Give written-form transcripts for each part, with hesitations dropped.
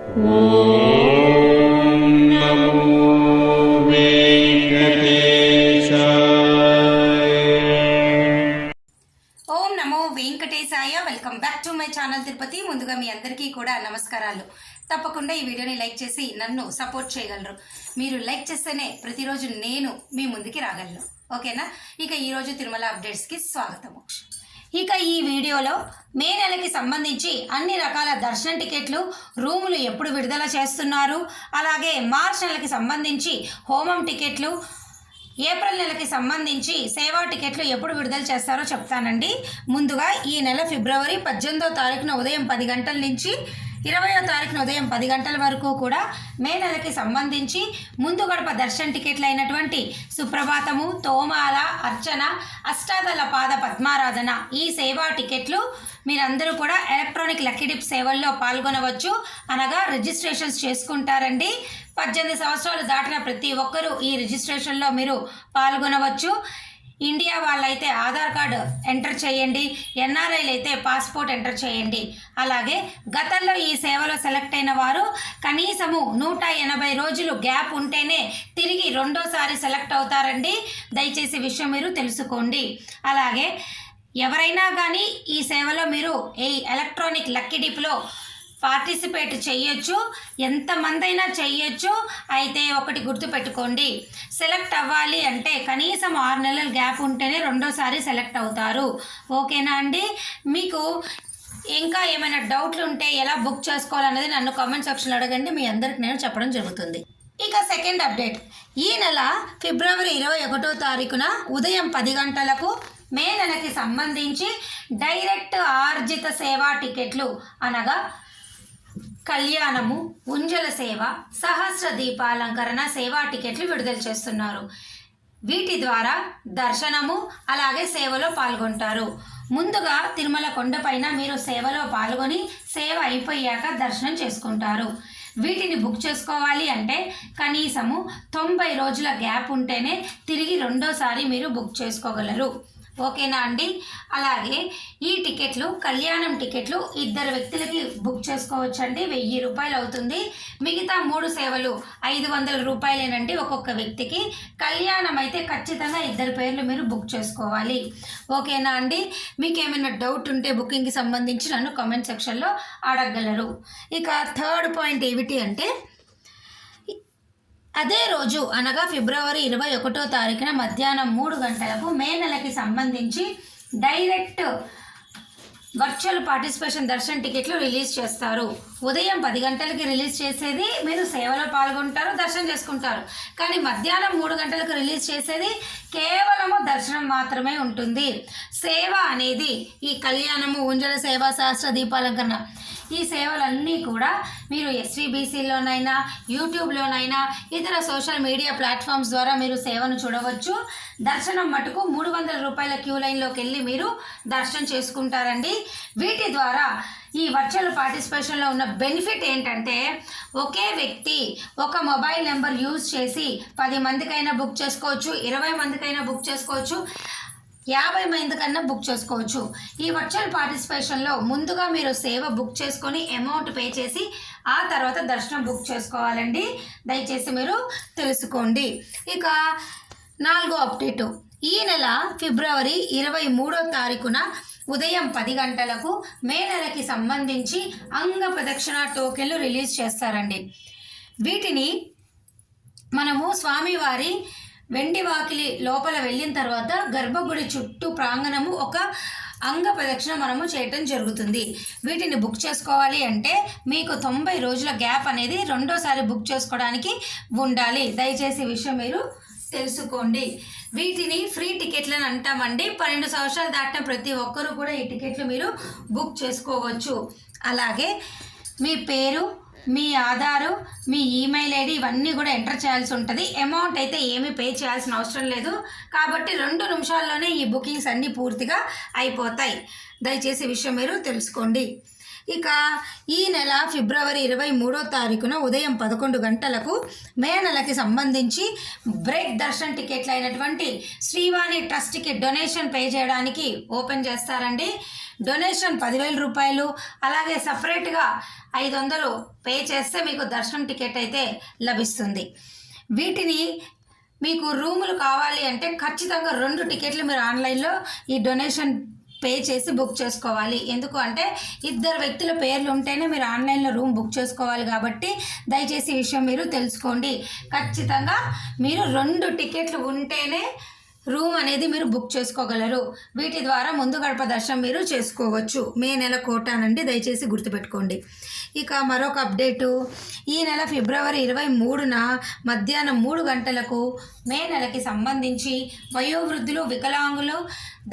Venkatesaya. Welcome back to my channel Tirupati. ముందుగా మీ అందరికీ కూడా నమస్కారాలు. తప్పకుండా ఈ వీడియోని లైక్ చేసి నన్ను సపోర్ట్ చేయగలరు. మీరు లైక్ చేస్తేనే ప్రతిరోజు నేను మీ ముందుకి రాగలను. ఓకేనా? ఇక ఈరోజు తిరుమల అప్డేట్స్కి స్వాగతము. ఇక ఈ వీడియోలో మే నెలకి సంబంధించి అన్ని రకాల దర్శన టికెట్లు, రూములు ఎప్పుడు విడుదల చేస్తున్నారు, అలాగే మార్చ్ నెలకి సంబంధించి హోమం టికెట్లు, ఏప్రిల్ నెలకి సంబంధించి సేవా టికెట్లు ఎప్పుడు విడుదల చేస్తారో చెప్తానండి. ముందుగా ఈ నెల ఫిబ్రవరి 18వ తారీఖున ఉదయం 10 గంటల నుంచి 20వ తారీఖున ఉదయం 10 గంటల వరకు కూడా మే నెలకి సంబంధించి ముందు గడప దర్శన టికెట్లు అయినటువంటి సుప్రభాతము, తోమాల, అర్చన, అష్టాదళ పాద పద్మారాధన ఈ సేవా టికెట్లు మీరందరూ కూడా ఎలక్ట్రానిక్ లక్కీ డిప్ సేవల్లో పాల్గొనవచ్చు. అనగా రిజిస్ట్రేషన్స్ చేసుకుంటారండి. 18 సంవత్సరాలు దాటిన ప్రతి ఒక్కరూ ఈ రిజిస్ట్రేషన్లో మీరు పాల్గొనవచ్చు. ఇండియా వాళ్ళైతే ఆధార్ కార్డు ఎంటర్ చేయండి, ఎన్ఆర్ఐలు అయితే పాస్పోర్ట్ ఎంటర్ చేయండి. అలాగే గతంలో ఈ సేవలో సెలెక్ట్ అయిన వారు కనీసము 180 రోజులు గ్యాప్ ఉంటేనే తిరిగి రెండోసారి సెలెక్ట్ అవుతారండి. దయచేసి విషయం మీరు తెలుసుకోండి. అలాగే ఎవరైనా కానీ ఈ సేవలో మీరు ఈ ఎలక్ట్రానిక్ లక్కీ డిప్లో పార్టిసిపేట్ చేయొచ్చు, ఎంతమంది అయినా చేయొచ్చు. అయితే ఒకటి గుర్తుపెట్టుకోండి, సెలెక్ట్ అవ్వాలి అంటే కనీసం 6 నెలల గ్యాప్ ఉంటేనే రెండోసారి సెలెక్ట్ అవుతారు. ఓకేనా అండి? మీకు ఇంకా ఏమైనా డౌట్లు ఉంటే ఎలా బుక్ చేసుకోవాలనేది నన్ను కామెంట్ సెక్షన్లో అడగండి. మీ అందరికి నేను చెప్పడం జరుగుతుంది. ఇక సెకండ్ అప్డేట్, ఈ నెల ఫిబ్రవరి 21వ తారీఖున ఉదయం 10 గంటలకు మే నెలకి సంబంధించి డైరెక్ట్ ఆర్జిత సేవా టికెట్లు అనగా కళ్యాణము, ఉంజల సేవ, సహస్ర దీపాలంకరణ సేవా టికెట్లు విడుదల చేస్తున్నారు. వీటి ద్వారా దర్శనము అలాగే సేవలో పాల్గొంటారు. ముందుగా తిరుమల కొండపైన మీరు సేవలో పాల్గొని సేవ అయిపోయాక దర్శనం చేసుకుంటారు. వీటిని బుక్ చేసుకోవాలి అంటే కనీసము 90 రోజుల గ్యాప్ ఉంటేనే తిరిగి రెండోసారి మీరు బుక్ చేసుకోగలరు. ఓకేనా అండి? అలాగే ఈ టికెట్లు కళ్యాణం టికెట్లు 2 వ్యక్తులకి బుక్ చేసుకోవచ్చండి. 1000 రూపాయలు అవుతుంది. మిగతా 3 సేవలు 500 రూపాయలేనండి ఒక్కొక్క వ్యక్తికి. కళ్యాణం అయితే ఖచ్చితంగా 2 పేర్లు మీరు బుక్ చేసుకోవాలి. ఓకేనా అండి? మీకు ఏమైనా డౌట్ ఉంటే బుకింగ్కి సంబంధించి నన్ను కామెంట్ సెక్షన్లో అడగగలరు. ఇక థర్డ్ పాయింట్ ఏమిటి అంటే, అదే రోజు అనగా ఫిబ్రవరి 21వ తారీఖున మధ్యాహ్నం 3 గంటలకు మే నెలకి సంబంధించి డైరెక్ట్ వర్చువల్ పార్టిసిపేషన్ దర్శన టికెట్లు రిలీజ్ చేస్తారు. ఉదయం 10 గంటలకి రిలీజ్ చేసేది మీరు సేవలో పాల్గొంటారు, దర్శనం చేసుకుంటారు. కానీ మధ్యాహ్నం 3 గంటలకు రిలీజ్ చేసేది కేవలము దర్శనం మాత్రమే ఉంటుంది. సేవ అనేది ఈ కళ్యాణము, ఉంజల సేవ, సహస్ర దీపాలంకరణ ఈ సేవలన్నీ కూడా మీరు SVBCలోనైనా యూట్యూబ్లోనైనా ఇతర సోషల్ మీడియా ప్లాట్ఫామ్స్ ద్వారా మీరు సేవను చూడవచ్చు. దర్శనం మటుకు 300 రూపాయల క్యూ లైన్లోకి వెళ్ళి మీరు దర్శనం చేసుకుంటారండి. వీటి ద్వారా ఈ వర్చువల్ పార్టిసిపేషన్లో ఉన్న బెనిఫిట్ ఏంటంటే, ఒకే వ్యక్తి ఒక మొబైల్ నెంబర్ యూజ్ చేసి 10 మందికైనా బుక్ చేసుకోవచ్చు, 20 మందికైనా బుక్ చేసుకోవచ్చు, 50 మంది కన్నా బుక్ చేసుకోవచ్చు. ఈ వర్చువల్ పార్టిసిపేషన్లో ముందుగా మీరు సేవ బుక్ చేసుకొని అమౌంట్ పే చేసి ఆ తర్వాత దర్శనం బుక్ చేసుకోవాలండి. దయచేసి మీరు తెలుసుకోండి. ఇక 4వ అప్డేటు, ఈ నెల ఫిబ్రవరి 23వ తారీఖున ఉదయం 10 గంటలకు మే నెలకి సంబంధించి అంగ ప్రదక్షిణ టోకెన్లు రిలీజ్ చేస్తారండి. వీటిని మనము స్వామివారి వెండి వాకిలి లోపల వెళ్ళిన తర్వాత గర్భగుడి చుట్టూ ప్రాంగణము ఒక అంగ ప్రదక్షిణ మనము చేయటం జరుగుతుంది. వీటిని బుక్ చేసుకోవాలి అంటే మీకు 90 రోజుల గ్యాప్ అనేది రెండోసారి బుక్ చేసుకోవడానికి ఉండాలి. దయచేసి విషయం మీరు తెలుసుకోండి. వీటిని ఫ్రీ టికెట్లను అంటామండి. 12 సంవత్సరాలు దాటిన ప్రతి ఒక్కరూ కూడా ఈ టికెట్లు మీరు బుక్ చేసుకోవచ్చు. అలాగే మీ పేరు, మీ ఆధారు, మీ ఈమెయిల్ ఐడి ఇవన్నీ కూడా ఎంటర్ చేయాల్సి ఉంటుంది. అమౌంట్ అయితే ఏమీ పే చేయాల్సిన అవసరం లేదు. కాబట్టి 2 నిమిషాల్లోనే ఈ బుకింగ్స్ అన్నీ పూర్తిగా అయిపోతాయి. దయచేసి విషయం మీరు తెలుసుకోండి. ఇక ఈ నెల ఫిబ్రవరి 23వ తారీఖున ఉదయం 11 గంటలకు మే నెలకి సంబంధించి బ్రేక్ దర్శన్ టికెట్లు అయినటువంటి శ్రీవాణి ట్రస్ట్కి డొనేషన్ పే చేయడానికి ఓపెన్ చేస్తారండి. డొనేషన్ 10,000 రూపాయలు, అలాగే సపరేట్గా 500 పే చేస్తే మీకు దర్శనం టికెట్ అయితే లభిస్తుంది. వీటిని మీకు రూములు కావాలి అంటే ఖచ్చితంగా 2 టికెట్లు మీరు ఆన్లైన్లో ఈ డొనేషన్ పే చేసి బుక్ చేసుకోవాలి. ఎందుకు అంటే 2 వ్యక్తుల పేర్లు ఉంటేనే మీరు ఆన్లైన్లో రూమ్ బుక్ చేసుకోవాలి. కాబట్టి దయచేసి ఈ విషయం మీరు తెలుసుకోండి. ఖచ్చితంగా మీరు 2 టికెట్లు ఉంటేనే రూమ్ అనేది మీరు బుక్ చేసుకోగలరు. వీటి ద్వారా ముందు గడప దర్శనం మీరు చేసుకోవచ్చు. మే నెల కోటానండి, దయచేసి గుర్తుపెట్టుకోండి. ఇక మరొక అప్డేటు, ఈ నెల ఫిబ్రవరి 23న మధ్యాహ్నం 3 గంటలకు మే నెలకి సంబంధించి వయోవృద్ధులు, వికలాంగులు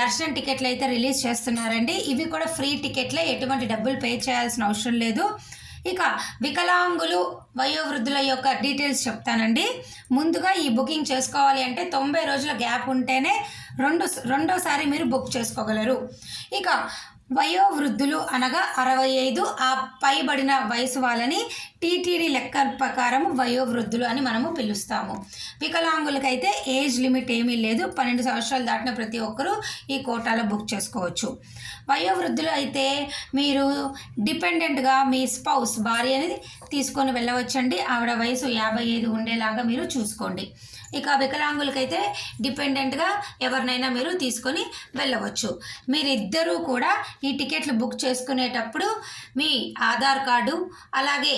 దర్శనం టికెట్లు అయితే రిలీజ్ చేస్తున్నారండి. ఇవి కూడా ఫ్రీ టికెట్లే, ఎటువంటి డబ్బులు పే చేయాల్సిన అవసరం లేదు. ఇక వికలాంగులు, వయోవృద్ధుల యొక్క డీటెయిల్స్ చెప్తానండి. ముందుగా ఈ బుకింగ్ చేసుకోవాలి అంటే 90 రోజుల గ్యాప్ ఉంటేనే రెండోసారి మీరు బుక్ చేసుకోగలరు. ఇక వయోవృద్ధులు అనగా 65 ఆ పైబడిన వయసు వాళ్ళని టీటీడీ లెక్క ప్రకారం వయోవృద్ధులు అని మనము పిలుస్తాము. వికలాంగులకైతే ఏజ్ లిమిట్ ఏమీ లేదు, 12 సంవత్సరాలు దాటిన ప్రతి ఒక్కరూ ఈ కోటాలో బుక్ చేసుకోవచ్చు. వయోవృద్ధులు అయితే మీరు డిపెండెంట్గా మీ స్పౌస్ భార్యని తీసుకొని వెళ్ళవచ్చండి. ఆవిడ వయసు 55 ఉండేలాగా మీరు చూసుకోండి. ఇక వికలాంగులకైతే డిపెండెంట్గా ఎవరినైనా మీరు తీసుకొని వెళ్ళవచ్చు. మీరిద్దరూ కూడా ఈ టికెట్లు బుక్ చేసుకునేటప్పుడు మీ ఆధార్ కార్డు, అలాగే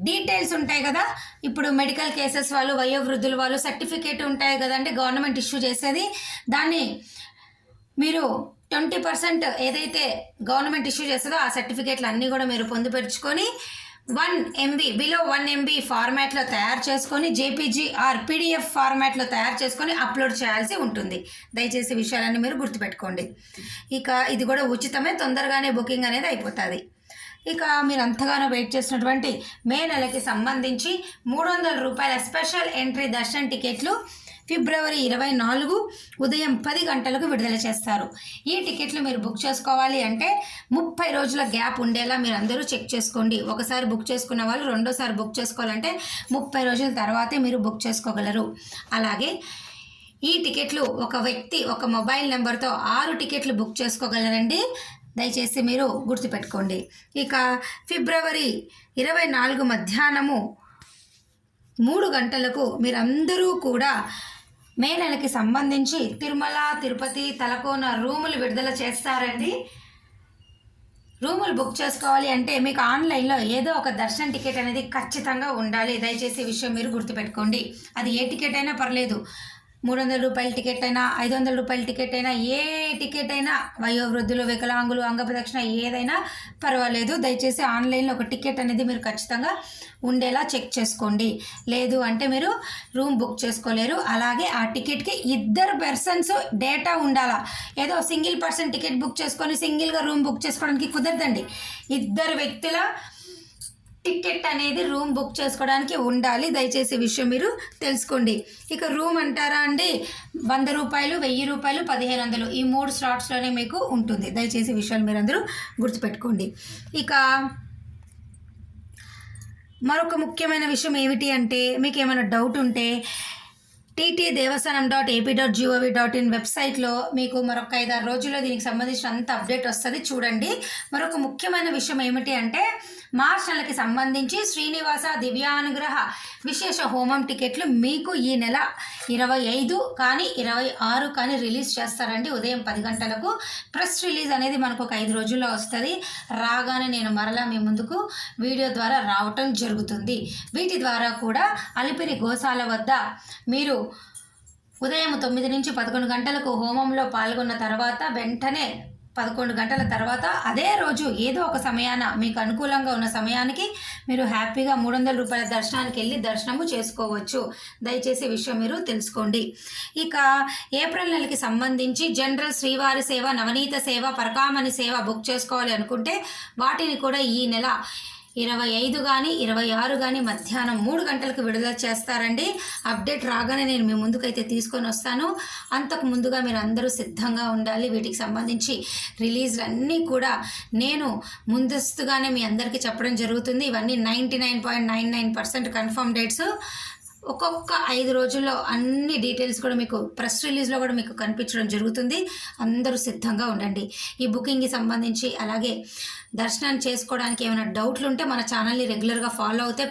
డీటెయిల్స్ ఉంటాయి కదా, ఇప్పుడు మెడికల్ కేసెస్ వాళ్ళు, వయోవృద్ధుల వాళ్ళు సర్టిఫికేట్ ఉంటాయి కదండి గవర్నమెంట్ ఇష్యూ చేసేది, దాన్ని మీరు 20% ఏదైతే గవర్నమెంట్ ఇష్యూ చేస్తుందో ఆ సర్టిఫికేట్లు అన్నీ కూడా మీరు పొందుపరుచుకొని 1 MB బిలో 1 MB ఫార్మాట్లో తయారు చేసుకొని జేపీజీ ఆర్ PDF ఫార్మాట్లో తయారు చేసుకొని అప్లోడ్ చేయాల్సి ఉంటుంది. దయచేసి విషయాలన్నీ మీరు గుర్తుపెట్టుకోండి. ఇక ఇది కూడా ఉచితమే, తొందరగానే బుకింగ్ అనేది అయిపోతుంది. ఇక మీరు అంతగానో వెయిట్ చేసినటువంటి మే నెలకి సంబంధించి 300 రూపాయల స్పెషల్ ఎంట్రీ దర్శనం టికెట్లు ఫిబ్రవరి 24 ఉదయం 10 గంటలకు విడుదల చేస్తారు. ఈ టికెట్లు మీరు బుక్ చేసుకోవాలి అంటే 30 రోజుల గ్యాప్ ఉండేలా మీరు అందరూ చెక్ చేసుకోండి. ఒకసారి బుక్ చేసుకున్న వాళ్ళు రెండోసారి బుక్ చేసుకోవాలంటే 30 రోజుల తర్వాతే మీరు బుక్ చేసుకోగలరు. అలాగే ఈ టికెట్లు ఒక వ్యక్తి ఒక మొబైల్ నెంబర్తో 6 టికెట్లు బుక్ చేసుకోగలరండి. దయచేసి మీరు గుర్తుపెట్టుకోండి. ఇక ఫిబ్రవరి 24 మధ్యాహ్నము 3 గంటలకు మీరందరూ కూడా మే నెలకి సంబంధించి తిరుమల, తిరుపతి, తలకోన రూములు విడుదల చేస్తారండి. రూములు బుక్ చేసుకోవాలి అంటే మీకు ఆన్లైన్లో ఏదో ఒక దర్శనం టికెట్ అనేది ఖచ్చితంగా ఉండాలి. దయచేసి ఈ విషయం మీరు గుర్తుపెట్టుకోండి. అది ఏ టికెట్ అయినా పర్లేదు, 300 రూపాయల టికెట్ అయినా, 500 రూపాయల టికెట్ అయినా, ఏ టికెట్ అయినా, వయోవృద్ధులు, వికలాంగులు, అంగప్రదక్షిణ ఏదైనా పర్వాలేదు. దయచేసి ఆన్లైన్లో ఒక టికెట్ అనేది మీరు ఖచ్చితంగా ఉండేలా చెక్ చేసుకోండి. లేదు అంటే మీరు రూమ్ బుక్ చేసుకోలేరు. అలాగే ఆ టికెట్కి 2 పర్సన్స్ డేటా ఉండాలా. ఏదో సింగిల్ పర్సన్ టికెట్ బుక్ చేసుకొని సింగిల్గా రూమ్ బుక్ చేసుకోవడానికి కుదరదండి. 2 వ్యక్తుల టికెట్ అనేది రూమ్ బుక్ చేసుకోవడానికి ఉండాలి. దయచేసి విషయం మీరు తెలుసుకోండి. ఇక రూమ్ అంటారా అండి, 100 రూపాయలు, 1000 రూపాయలు, 1500 ఈ 3 స్లాట్స్లోనే మీకు ఉంటుంది. దయచేసి విషయాలు మీరు అందరూ గుర్తుపెట్టుకోండి. ఇక మరొక ముఖ్యమైన విషయం ఏమిటి అంటే, మీకు ఏమైనా డౌట్ ఉంటే ttdevastanam.ap.gov.in వెబ్సైట్లో మీకు మరొక 5-6 రోజుల్లో దీనికి సంబంధించిన అంత అప్డేట్ వస్తుంది, చూడండి. మరొక ముఖ్యమైన విషయం ఏమిటి అంటే, మార్చ్ నెలకి సంబంధించి శ్రీనివాస దివ్యానుగ్రహ విశేష హోమం టికెట్లు మీకు ఈ నెల 25 కానీ 26 కానీ రిలీజ్ చేస్తారండి. ఉదయం 10 గంటలకు ప్రెస్ రిలీజ్ అనేది మనకు ఒక 5 రోజుల్లో వస్తుంది. రాగానే నేను మరలా మీ ముందుకు వీడియో ద్వారా రావటం జరుగుతుంది. వీటి ద్వారా కూడా అలిపిరి గోశాల వద్ద మీరు ఉదయం 9 నుంచి 11 గంటలకు హోమంలో పాల్గొన్న తర్వాత వెంటనే 11 గంటల తర్వాత అదే రోజు ఏదో ఒక సమయాన మీకు అనుకూలంగా ఉన్న సమయానికి మీరు హ్యాపీగా 300 రూపాయల దర్శనానికి వెళ్ళి దర్శనము చేసుకోవచ్చు. దయచేసి విషయం మీరు తెలుసుకోండి. ఇక ఏప్రిల్ నెలకి సంబంధించి జనరల్ శ్రీవారి సేవ, నవనీత సేవ, పరకామణి సేవ బుక్ చేసుకోవాలి అనుకుంటే వాటిని కూడా ఈ నెల 25 కానీ 26 కానీ మధ్యాహ్నం 3 గంటలకు విడుదల చేస్తారండి. అప్డేట్ రాగానే నేను మీ ముందుకైతే తీసుకొని వస్తాను. అంతకు ముందుగా మీరు అందరూ సిద్ధంగా ఉండాలి. వీటికి సంబంధించి రిలీజ్లు అన్నీ కూడా నేను ముందస్తుగానే మీ అందరికీ చెప్పడం జరుగుతుంది. ఇవన్నీ 99.99% కన్ఫర్మ్ డేట్స్. ఒక్కొక్క 5 రోజుల్లో అన్ని డీటెయిల్స్ కూడా మీకు ప్రెస్ రిలీజ్లో కూడా మీకు కనిపించడం జరుగుతుంది. అందరూ సిద్ధంగా ఉండండి. ఈ బుకింగ్కి సంబంధించి అలాగే దర్శనాన్ని చేసుకోవడానికి ఏమైనా డౌట్లు ఉంటే మన ఛానల్ని రెగ్యులర్గా ఫాలో అవుతే